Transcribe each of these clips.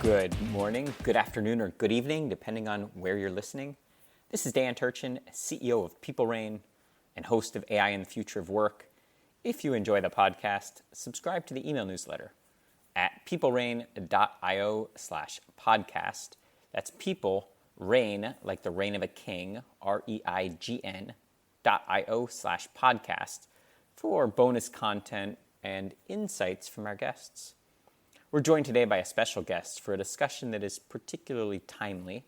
Good morning, good afternoon, or good evening, depending on where you're listening. This is Dan Turchin, CEO of PeopleRain and host of AI and the Future of Work. If you enjoy the podcast, subscribe to the email newsletter at peoplerain.io/podcast. That's people, reign, like the reign of a king, REIGN.io/podcast for bonus content and insights from our guests. We're joined today by a special guest for a discussion that is particularly timely.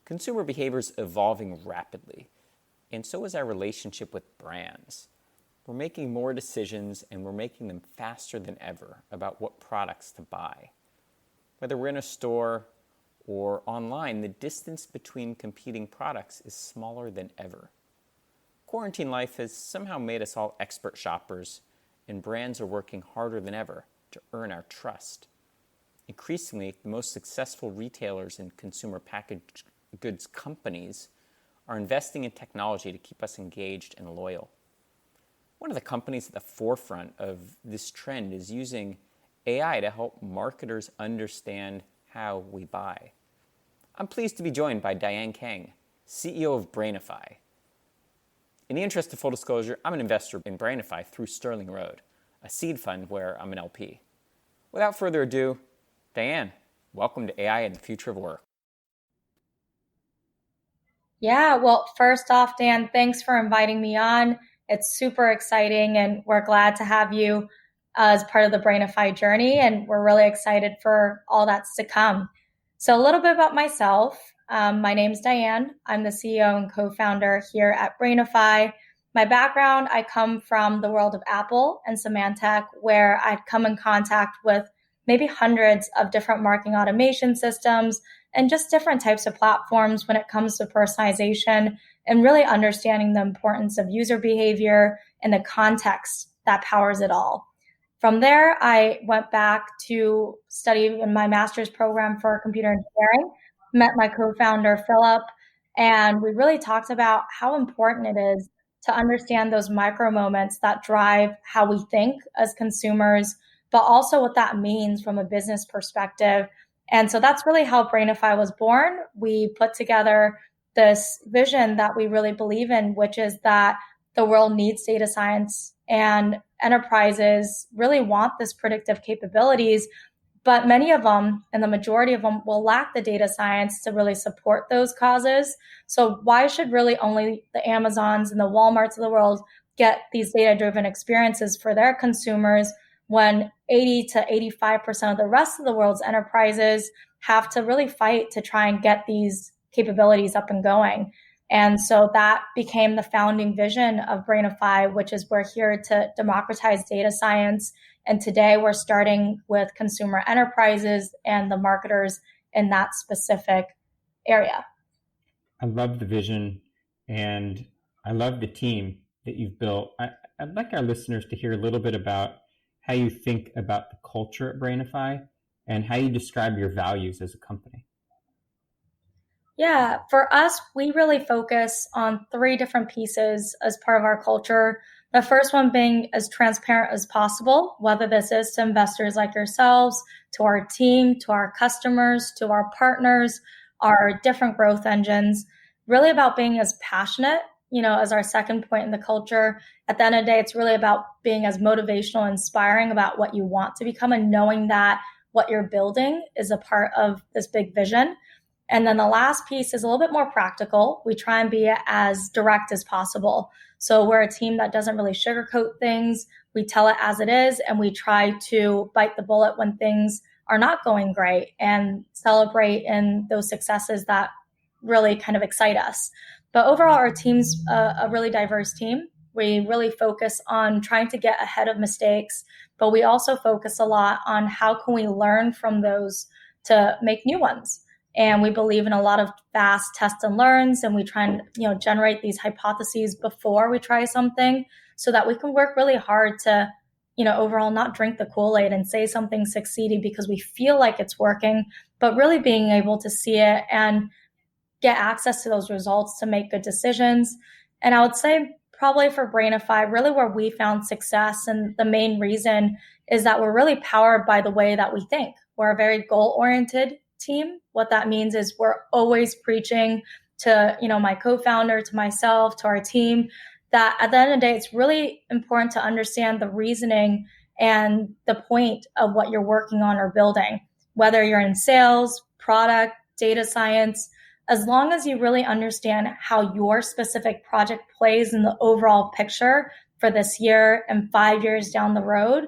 Consumer behavior is evolving rapidly, and so is our relationship with brands. We're making more decisions, and we're making them faster than ever about what products to buy. Whether we're in a store or online, the distance between competing products is smaller than ever. Quarantine life has somehow made us all expert shoppers, and brands are working harder than ever to earn our trust. Increasingly, the most successful retailers and consumer packaged goods companies are investing in technology to keep us engaged and loyal. One of the companies at the forefront of this trend is using AI to help marketers understand how we buy. I'm pleased to be joined by Diane Keng, CEO of Breinify. In the interest of full disclosure, I'm an investor in Breinify through Sterling Road, a seed fund where I'm an LP. Without further ado, Diane, welcome to AI and the Future of Work. Yeah, well, first off, Dan, thanks for inviting me on. It's super exciting, and we're glad to have you as part of the Breinify journey, and we're really excited for all that's to come. So a little bit about myself. My name's Diane. I'm the CEO and co-founder here at Breinify. My background, I come from the world of Apple and Symantec, where I'd come in contact with maybe hundreds of different marketing automation systems and just different types of platforms when it comes to personalization and really understanding the importance of user behavior and the context that powers it all. From there, I went back to study in my master's program for computer engineering, met my co-founder, Philip, and we really talked about how important it is to understand those micro moments that drive how we think as consumers, but also what that means from a business perspective. And so that's really how Breinify was born. We put together this vision that we really believe in, which is that the world needs data science and enterprises really want this predictive capabilities, but many of them, and the majority of them, will lack the data science to really support those causes. So why should really only the Amazons and the Walmarts of the world get these data-driven experiences for their consumers when 80 to 85% of the rest of the world's enterprises have to really fight to try and get these capabilities up and going? And so that became the founding vision of Breinify, which is we're here to democratize data science. And today we're starting with consumer enterprises and the marketers in that specific area. I love the vision and I love the team that you've built. I'd like our listeners to hear a little bit about how you think about the culture at Breinify and how you describe your values as a company. Yeah, for us, we really focus on three different pieces as part of our culture. The first one being as transparent as possible, whether this is to investors like yourselves, to our team, to our customers, to our partners, our different growth engines, really about being as passionate, as our second point in the culture. At the end of the day, it's really about being as motivational, inspiring about what you want to become and knowing that what you're building is a part of this big vision. And then the last piece is a little bit more practical. We try and be as direct as possible. So we're a team that doesn't really sugarcoat things. We tell it as it is, and we try to bite the bullet when things are not going great and celebrate in those successes that really kind of excite us. But overall, our team's a really diverse team. We really focus on trying to get ahead of mistakes, but we also focus a lot on how can we learn from those to make new ones. And we believe in a lot of fast test and learns, and we try and generate these hypotheses before we try something so that we can work really hard to overall not drink the Kool-Aid and say something succeeded because we feel like it's working, but really being able to see it and get access to those results to make good decisions. And I would say probably for Breinify, really where we found success. And the main reason is that we're really powered by the way that we think. We're a very goal-oriented team. What that means is we're always preaching to, my co-founder, to myself, to our team, that at the end of the day, it's really important to understand the reasoning and the point of what you're working on or building, whether you're in sales, product, data science. As long as you really understand how your specific project plays in the overall picture for this year and 5 years down the road,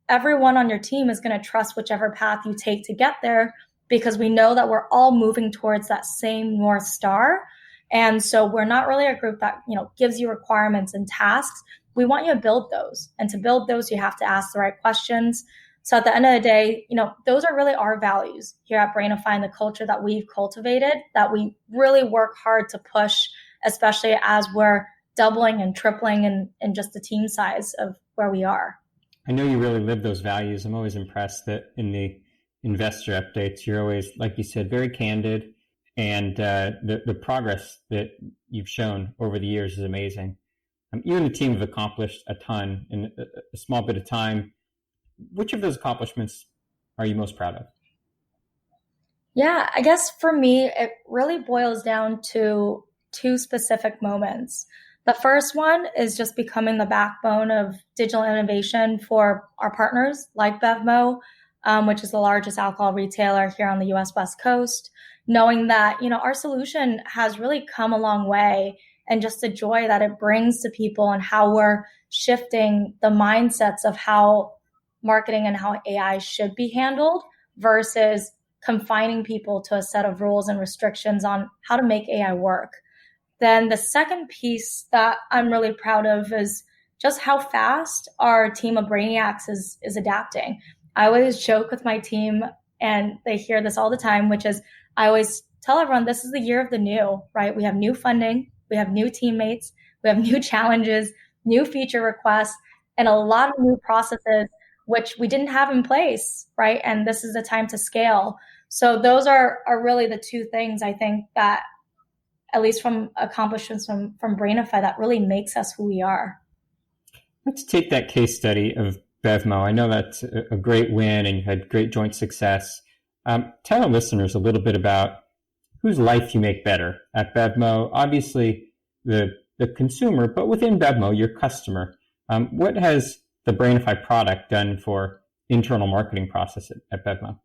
everyone on your team is going to trust whichever path you take to get there, because we know that we're all moving towards that same North Star. And so we're not really a group that, gives you requirements and tasks. We want you to build those. And to build those, you have to ask the right questions. So at the end of the day, those are really our values here at Breinify and the culture that we've cultivated, that we really work hard to push, especially as we're doubling and tripling in just the team size of where we are. I know you really live those values. I'm always impressed that in the investor updates, you're always, like you said, very candid. And the progress that you've shown over the years is amazing. You and the team have accomplished a ton in a small bit of time. Which of those accomplishments are you most proud of? Yeah, I guess for me, it really boils down to two specific moments. The first one is just becoming the backbone of digital innovation for our partners like Bevmo, which is the largest alcohol retailer here on the US West Coast, knowing that, our solution has really come a long way, and just the joy that it brings to people and how we're shifting the mindsets of how marketing and how AI should be handled versus confining people to a set of rules and restrictions on how to make AI work. Then the second piece that I'm really proud of is just how fast our team of Brainiacs is adapting. I always joke with my team, and they hear this all the time, which is I always tell everyone this is the year of the new, right? We have new funding, we have new teammates, we have new challenges, new feature requests, and a lot of new processes which we didn't have in place, right? And this is the time to scale. So those are really the two things I think that, at least from accomplishments from Breinify, that really makes us who we are. Let's take that case study of Bevmo. I know that's a great win and you had great joint success. Tell our listeners a little bit about whose life you make better at Bevmo. Obviously, the consumer, but within Bevmo, your customer. What has the Breinify product done for internal marketing process at Bevmo?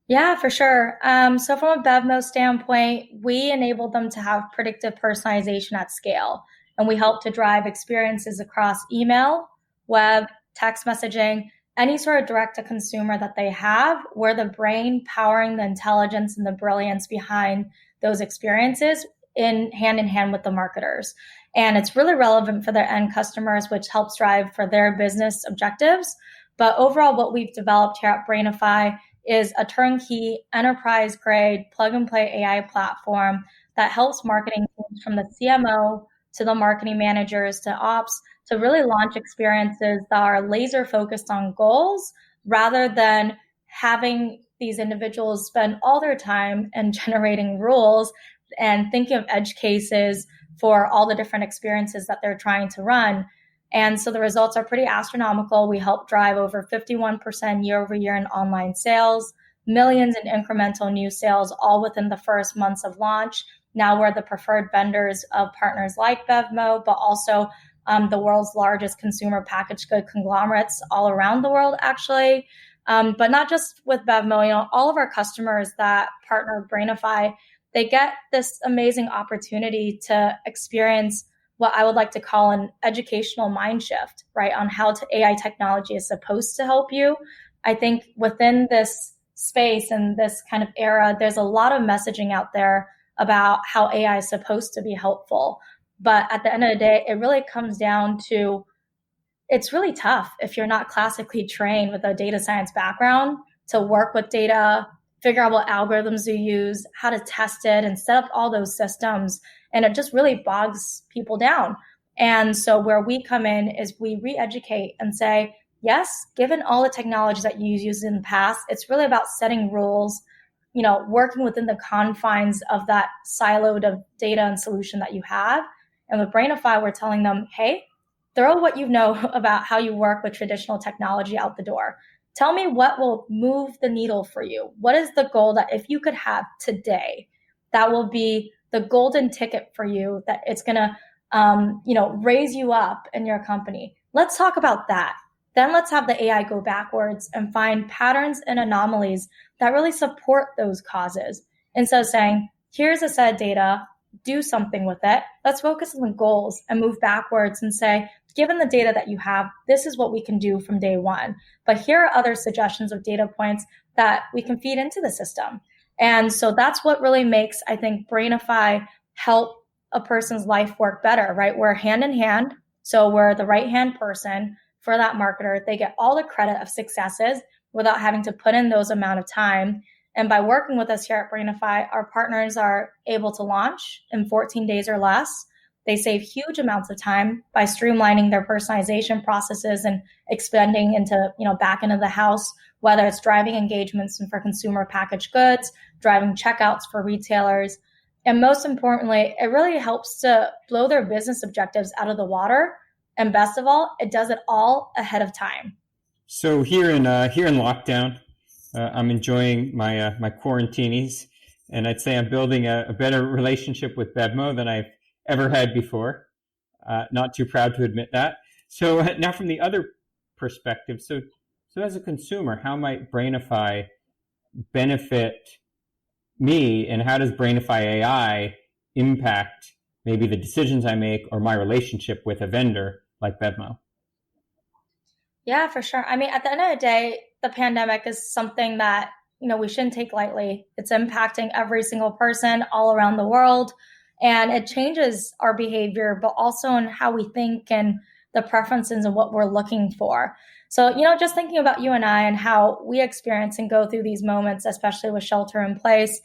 Yeah, for sure. So from a Bevmo standpoint, we enable them to have predictive personalization at scale. And we help to drive experiences across email, web, text messaging, any sort of direct to consumer that they have. We're the brain powering the intelligence and the brilliance behind those experiences in hand with the marketers. And it's really relevant for their end customers, which helps drive for their business objectives. But overall, what we've developed here at Breinify is a turnkey, enterprise-grade, plug-and-play AI platform that helps marketing teams from the CMO to the marketing managers to ops to really launch experiences that are laser-focused on goals rather than having these individuals spend all their time in generating rules and thinking of edge cases for all the different experiences that they're trying to run. And so the results are pretty astronomical. We help drive over 51% year over year in online sales, millions in incremental new sales, all within the first months of launch. Now we're the preferred vendors of partners like Bevmo, but also the world's largest consumer packaged good conglomerates all around the world, actually. But not just with Bevmo, all of our customers that partner with Breinify, they get this amazing opportunity to experience what I would like to call an educational mind shift, right, on how AI technology is supposed to help you. I think within this space and this kind of era, there's a lot of messaging out there about how AI is supposed to be helpful. But at the end of the day, it really comes down to, it's really tough if you're not classically trained with a data science background to work with data, figure out what algorithms to use, how to test it, and set up all those systems. And it just really bogs people down. And so where we come in is we re-educate and say, yes, given all the technologies that you used in the past, it's really about setting rules, working within the confines of that siloed of data and solution that you have. And with Brainify, we're telling them, hey, throw what you know about how you work with traditional technology out the door. Tell me what will move the needle for you. What is the goal that if you could have today, that will be the golden ticket for you, that it's going to, raise you up in your company. Let's talk about that. Then let's have the AI go backwards and find patterns and anomalies that really support those causes. Instead of saying, here's a set of data, do something with it. Let's focus on the goals and move backwards and say, given the data that you have, this is what we can do from day one. But here are other suggestions of data points that we can feed into the system. And so that's what really makes, I think, Brainify help a person's life work better, right? We're hand in hand. So we're the right-hand person for that marketer. They get all the credit of successes without having to put in those amount of time. And by working with us here at Brainify, our partners are able to launch in 14 days or less. They save huge amounts of time by streamlining their personalization processes and expanding into, back into the house, whether it's driving engagements for consumer packaged goods, driving checkouts for retailers. And most importantly, it really helps to blow their business objectives out of the water. And best of all, it does it all ahead of time. So here in lockdown, I'm enjoying my quarantinis, and I'd say I'm building a better relationship with Bevmo than I've ever had before. Not too proud to admit that. So now from the other perspective, so as a consumer, how might Brainify benefit me, and how does Brainify AI impact maybe the decisions I make or my relationship with a vendor like Bevmo? Yeah, for sure. I mean, at the end of the day, the pandemic is something that, we shouldn't take lightly. It's impacting every single person all around the world, and it changes our behavior, but also in how we think and the preferences and what we're looking for. So, just thinking about you and I and how we experience and go through these moments, especially with shelter in place,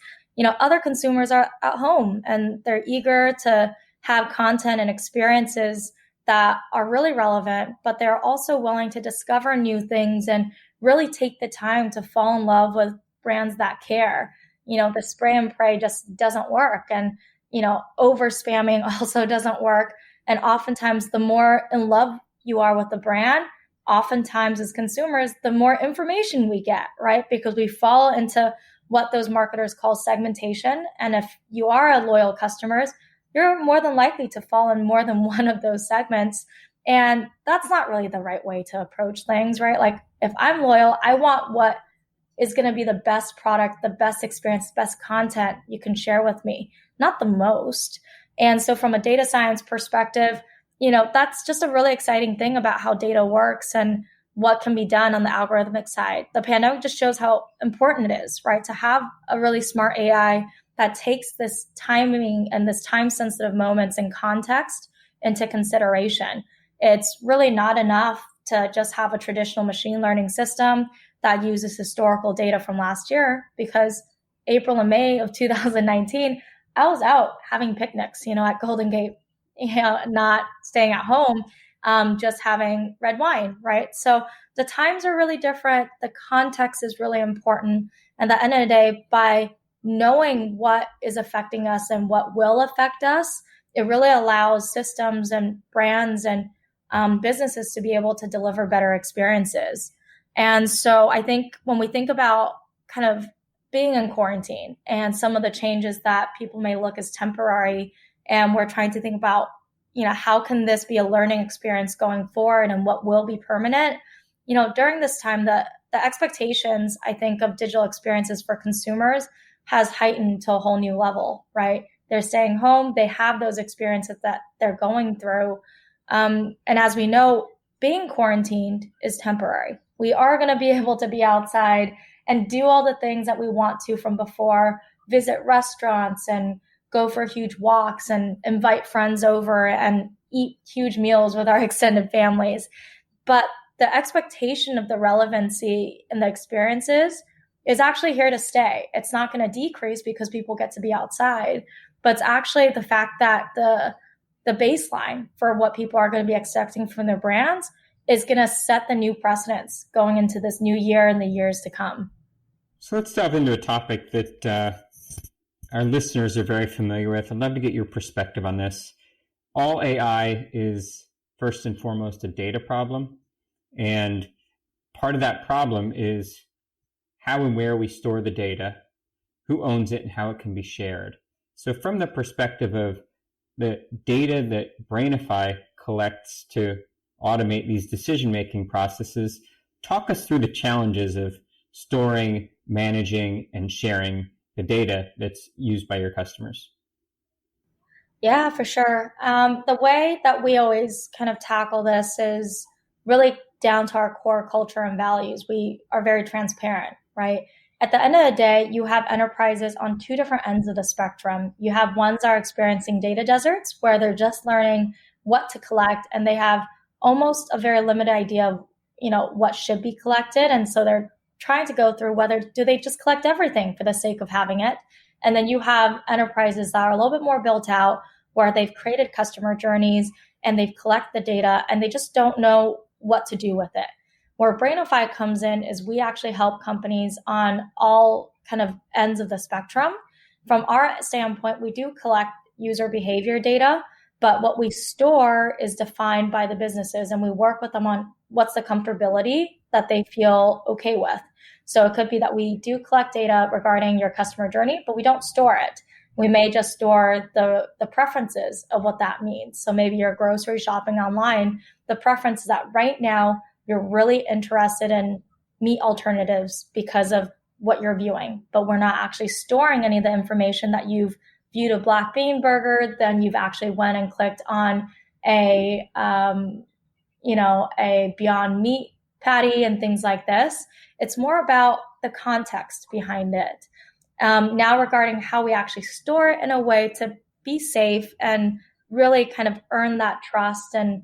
other consumers are at home and they're eager to have content and experiences that are really relevant, but they're also willing to discover new things and really take the time to fall in love with brands that care. The spray and pray just doesn't work. And, over spamming also doesn't work. And oftentimes the more in love you are with the brand, oftentimes as consumers, the more information we get, right? Because we fall into what those marketers call segmentation. And if you are a loyal customers, you're more than likely to fall in more than one of those segments. And that's not really the right way to approach things, right? Like if I'm loyal, I want what is going to be the best product, the best experience, best content you can share with me, not the most. And so from a data science perspective, that's just a really exciting thing about how data works and what can be done on the algorithmic side. The pandemic just shows how important it is, right? To have a really smart AI that takes this timing and this time-sensitive moments and context into consideration. It's really not enough to just have a traditional machine learning system that uses historical data from last year, because April and May of 2019, I was out having picnics, at Golden Gate, not staying at home, just having red wine, right? So the times are really different. The context is really important. And at the end of the day, by knowing what is affecting us and what will affect us, it really allows systems and brands and businesses to be able to deliver better experiences. And so I think when we think about kind of being in quarantine and some of the changes that people may look as temporary, and we're trying to think about, how can this be a learning experience going forward and what will be permanent? During this time, the expectations, I think, of digital experiences for consumers has heightened to a whole new level, right? They're staying home. They have those experiences that they're going through. And as we know, being quarantined is temporary. We are going to be able to be outside and do all the things that we want to from before, visit restaurants and go for huge walks and invite friends over and eat huge meals with our extended families. But the expectation of the relevancy and the experiences is actually here to stay. It's not going to decrease because people get to be outside, but it's actually the fact that the baseline for what people are going to be expecting from their brands is going to set the new precedents going into this new year and the years to come. So let's dive into a topic that our listeners are very familiar with. I'd love to get your perspective on this. all AI is first and foremost a data problem. And part of that problem is how and where we store the data, who owns it, and how it can be shared. So from the perspective of the data that Breinify collects to automate these decision-making processes, talk us through the challenges of storing, managing, and sharing the data that's used by your customers. Yeah, for sure. The way that we always kind of tackle this is really down to our core culture and values. We are very transparent, right? At the end of the day, you have enterprises on two different ends of the spectrum. You have ones that are experiencing data deserts where they're just learning what to collect and they have almost a very limited idea of, what should be collected. And so they're trying to go through whether do they just collect everything for the sake of having it. And then you have enterprises that are a little bit more built out where they've created customer journeys and they've collected the data and they just don't know what to do with it. Where Breinify comes in is we actually help companies on all kind of ends of the spectrum. From our standpoint, we do collect user behavior data, but what we store is defined by the businesses and we work with them on what's the comfortability that they feel okay with. So it could be that we do collect data regarding your customer journey, but we don't store it. We may just store the preferences of what that means. So maybe you're grocery shopping online, the preference is that right now you're really interested in meat alternatives because of what you're viewing, but we're not actually storing any of the information that you've viewed a black bean burger, then you've actually went and clicked on a Beyond Meat patty and things like this. It's more about the context behind it. Now regarding how we actually store it in a way to be safe and really kind of earn that trust and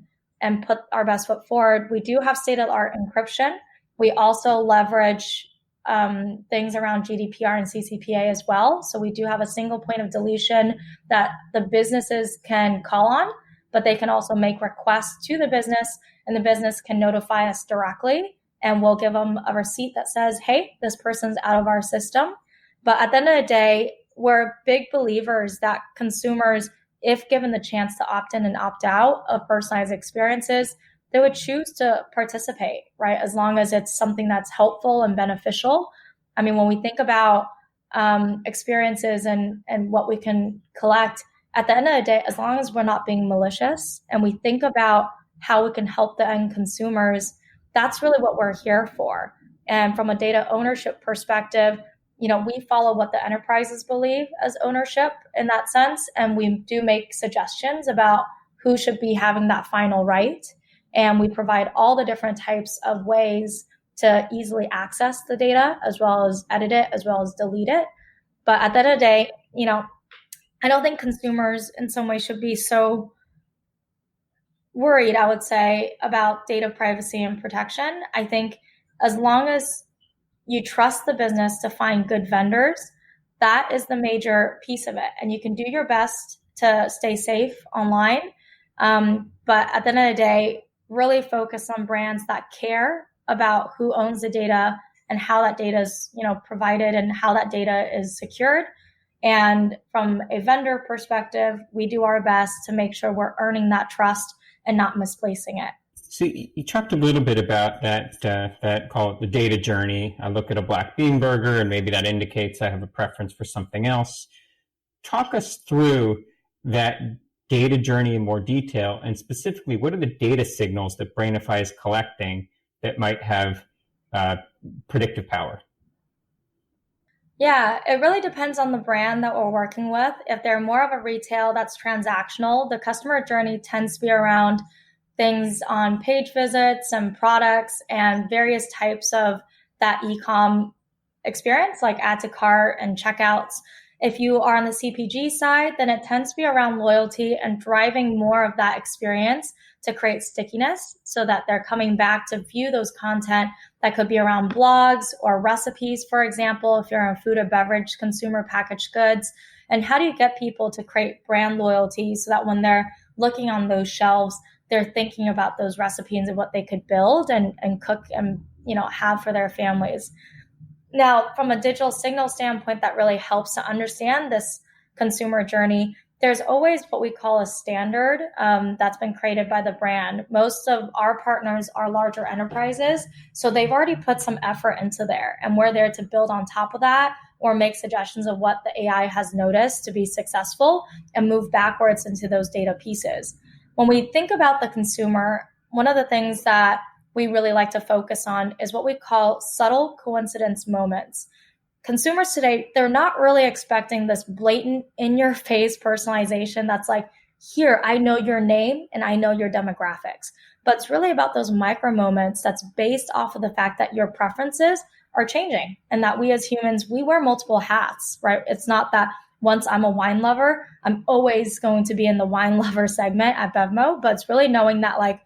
put our best foot forward, we do have state-of-the-art encryption. We also leverage things around GDPR and CCPA as well. So we do have a single point of deletion that the businesses can call on, but they can also make requests to the business and the business can notify us directly and we'll give them a receipt that says, hey, this person's out of our system. But at the end of the day, we're big believers that consumers, if given the chance to opt in and opt out of personalized experiences, they would choose to participate, right? As long as it's something that's helpful and beneficial. I mean, when we think about experiences and what we can collect, at the end of the day, as long as we're not being malicious and we think about how we can help the end consumers, that's really what we're here for. And from a data ownership perspective, we follow what the enterprises believe as ownership in that sense. And we do make suggestions about who should be having that final right. And we provide all the different types of ways to easily access the data, as well as edit it, as well as delete it. But at the end of the day, I don't think consumers in some way should be so worried, I would say, about data privacy and protection. I think as long as you trust the business to find good vendors, that is the major piece of it. And you can do your best to stay safe online. But at the end of the day, really focus on brands that care about who owns the data and how that data is, provided and how that data is secured. And from a vendor perspective, we do our best to make sure we're earning that trust and not misplacing it. So you talked a little bit about that call it the data journey. I look at a black bean burger and maybe that indicates I have a preference for something else. Talk us through that data journey in more detail, and specifically, what are the data signals that Breinify is collecting that might have predictive power? Yeah, it really depends on the brand that we're working with. If they're more of a retail that's transactional, the customer journey tends to be around things on page visits and products and various types of that e-com experience, like add to cart and checkouts. If you are on the CPG side, then it tends to be around loyalty and driving more of that experience to create stickiness so that they're coming back to view those content that could be around blogs or recipes, for example, if you're in food or beverage, consumer packaged goods. And how do you get people to create brand loyalty so that when they're looking on those shelves, they're thinking about those recipes and what they could build and cook and have for their families. Now, from a digital signal standpoint, that really helps to understand this consumer journey. there's always what we call a standard that's been created by the brand. Most of our partners are larger enterprises, so they've already put some effort into there, and we're there to build on top of that or make suggestions of what the AI has noticed to be successful and move backwards into those data pieces. When we think about the consumer, one of the things that we really like to focus on is what we call subtle coincidence moments. Consumers today, they're not really expecting this blatant in-your-face personalization that's like, here, I know your name and I know your demographics. But it's really about those micro moments that's based off of the fact that your preferences are changing and that we as humans, we wear multiple hats, right? It's not that once I'm a wine lover, I'm always going to be in the wine lover segment at BevMo, but it's really knowing that like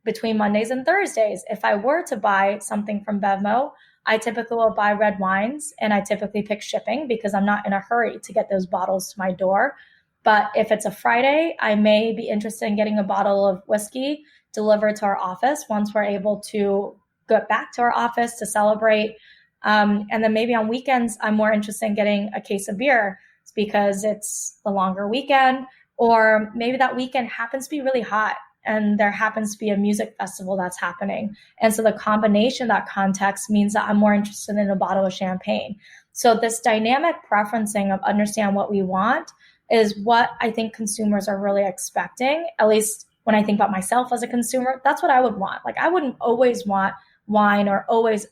between Mondays and Thursdays, if I were to buy something from BevMo, I typically will buy red wines and I typically pick shipping because I'm not in a hurry to get those bottles to my door. But if it's a Friday, I may be interested in getting a bottle of whiskey delivered to our office once we're able to get back to our office to celebrate. And then maybe on weekends, I'm more interested in getting a case of beer because it's the longer weekend, or maybe that weekend happens to be really hot and there happens to be a music festival that's happening. And so the combination of that context means that I'm more interested in a bottle of champagne. So this dynamic preferencing of understand what we want is what I think consumers are really expecting. At least when I think about myself as a consumer, that's what I would want. Like I wouldn't always want wine or always,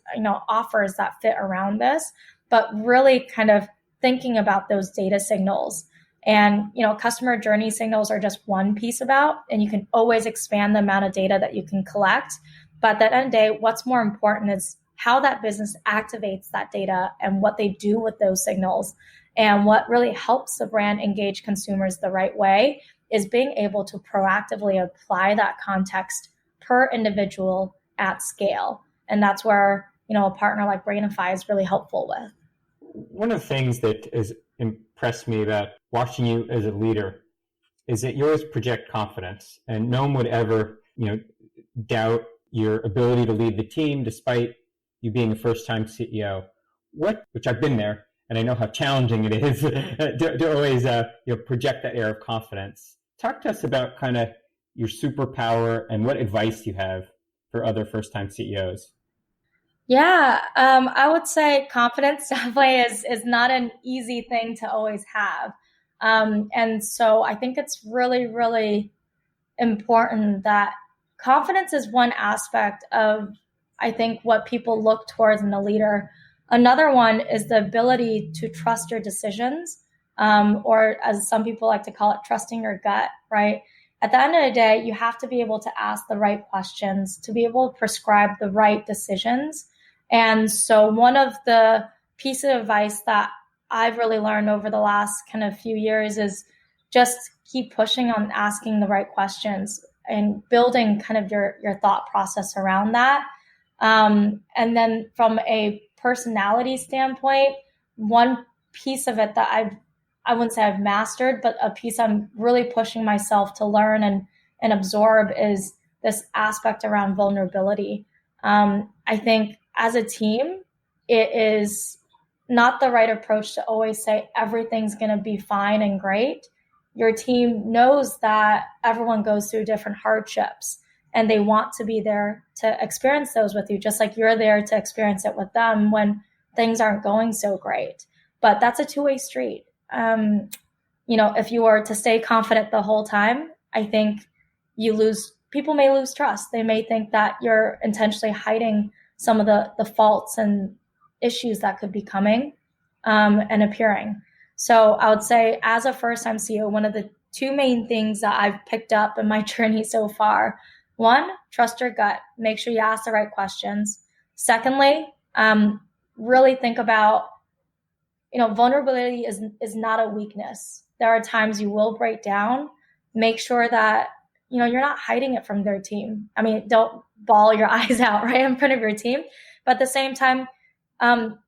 offers that fit around this, but really kind of thinking about those data signals. And, customer journey signals are just one piece about, and you can always expand the amount of data that you can collect. But at the end of the day, what's more important is how that business activates that data and what they do with those signals. And what really helps the brand engage consumers the right way is being able to proactively apply that context per individual at scale. And that's where, a partner like Breinify is really helpful with. One of the things that has impressed me about watching you as a leader is that you always project confidence, and no one would ever, doubt your ability to lead the team despite you being a first-time CEO. Which I've been there, and I know how challenging it is to always project that air of confidence. Talk to us about kind of your superpower and what advice you have for other first-time CEOs. Yeah, I would say confidence definitely is not an easy thing to always have. And so I think it's really, really important that confidence is one aspect of, I think, what people look towards in a leader. Another one is the ability to trust your decisions, or as some people like to call it, trusting your gut, right? At the end of the day, you have to be able to ask the right questions to be able to prescribe the right decisions. And so one of the pieces of advice that I've really learned over the last kind of few years is just keep pushing on asking the right questions and building kind of your thought process around that. And then from a personality standpoint, one piece of it that I wouldn't say I've mastered, but a piece I'm really pushing myself to learn and absorb is this aspect around vulnerability. I think as a team, it is not the right approach to always say everything's going to be fine and great. Your team knows that everyone goes through different hardships and they want to be there to experience those with you, just like you're there to experience it with them when things aren't going so great. But that's a two-way street. If you are to stay confident the whole time, I think people may lose trust. They may think that you're intentionally hiding some of the faults and issues that could be coming and appearing. So I would say as a first-time CEO, one of the two main things that I've picked up in my journey so far, one, trust your gut. Make sure you ask the right questions. Secondly, really think about, vulnerability is not a weakness. There are times you will break down. Make sure that, you're not hiding it from their team. I mean, don't bawl your eyes out right in front of your team. But at the same time, don't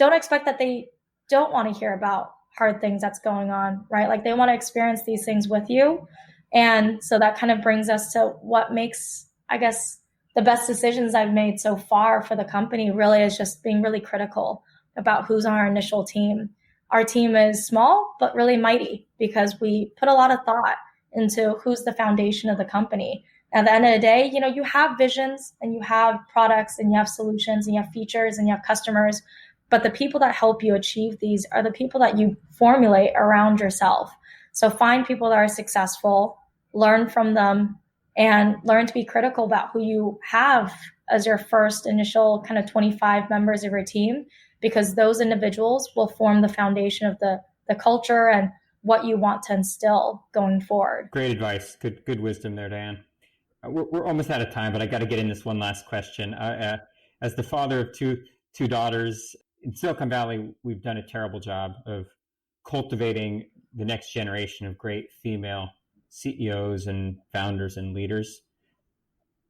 expect that they don't want to hear about hard things that's going on, right? Like they want to experience these things with you. And so that kind of brings us to what makes, I guess, the best decisions I've made so far for the company really is just being really critical about who's on our initial team. our team is small, but really mighty because we put a lot of thought into who's the foundation of the company. At the end of the day, you have visions and you have products and you have solutions and you have features and you have customers, but the people that help you achieve these are the people that you formulate around yourself. So find people that are successful, learn from them, and learn to be critical about who you have as your first initial kind of 25 members of your team, because those individuals will form the foundation of the culture and what you want to instill going forward. Great advice. Good wisdom there, Diane. We're almost out of time, but I got to get in this one last question. As the father of two daughters in Silicon Valley, we've done a terrible job of cultivating the next generation of great female CEOs and founders and leaders.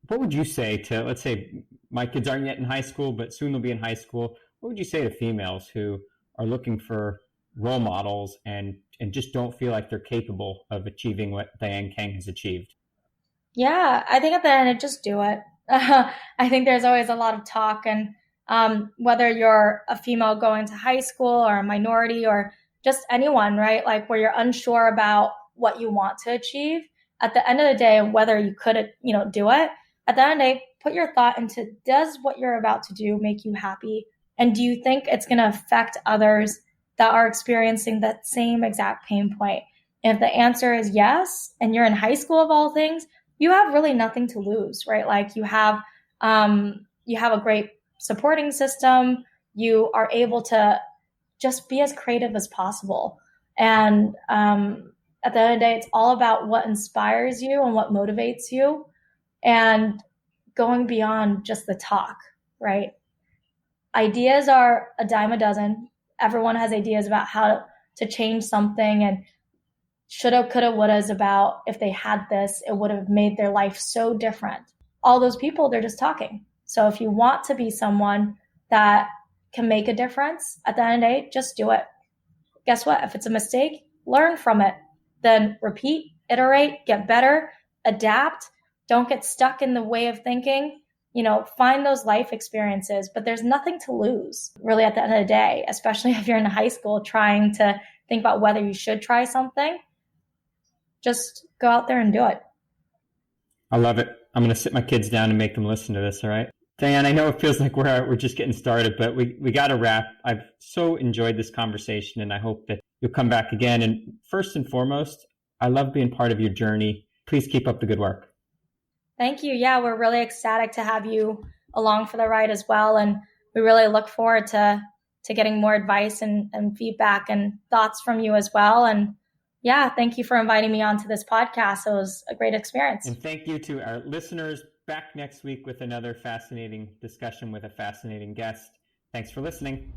What would you say to, let's say my kids aren't yet in high school, but soon they'll be in high school. What would you say to females who are looking for role models and just don't feel like they're capable of achieving what Diane Keng has achieved? Yeah, I think at the end, just do it. I think there's always a lot of talk, and whether you're a female going to high school or a minority or just anyone, right? Like where you're unsure about what you want to achieve, at the end of the day, whether you could, do it, at the end of the day, put your thought into, does what you're about to do make you happy? And do you think it's going to affect others that are experiencing that same exact pain point? And if the answer is yes, and you're in high school of all things, you have really nothing to lose, right? Like you have a great supporting system. You are able to just be as creative as possible. And at the end of the day, it's all about what inspires you and what motivates you and going beyond just the talk, right? Ideas are a dime a dozen. Everyone has ideas about how to change something, and shoulda, coulda, wouldas about if they had this, it would have made their life so different. All those people, they're just talking. So if you want to be someone that can make a difference, at the end of the day, just do it. Guess what? If it's a mistake, learn from it. Then repeat, iterate, get better, adapt. Don't get stuck in the way of thinking. Find those life experiences, but there's nothing to lose really at the end of the day, especially if you're in high school trying to think about whether you should try something. Just go out there and do it. I love it. I'm going to sit my kids down and make them listen to this. All right. Diane, I know it feels like we're just getting started, but we got to wrap. I've so enjoyed this conversation, and I hope that you'll come back again. And first and foremost, I love being part of your journey. Please keep up the good work. Thank you. Yeah, we're really ecstatic to have you along for the ride as well. And we really look forward to getting more advice and feedback and thoughts from you as well. And yeah, thank you for inviting me onto this podcast. It was a great experience. And thank you to our listeners. Back next week with another fascinating discussion with a fascinating guest. Thanks for listening.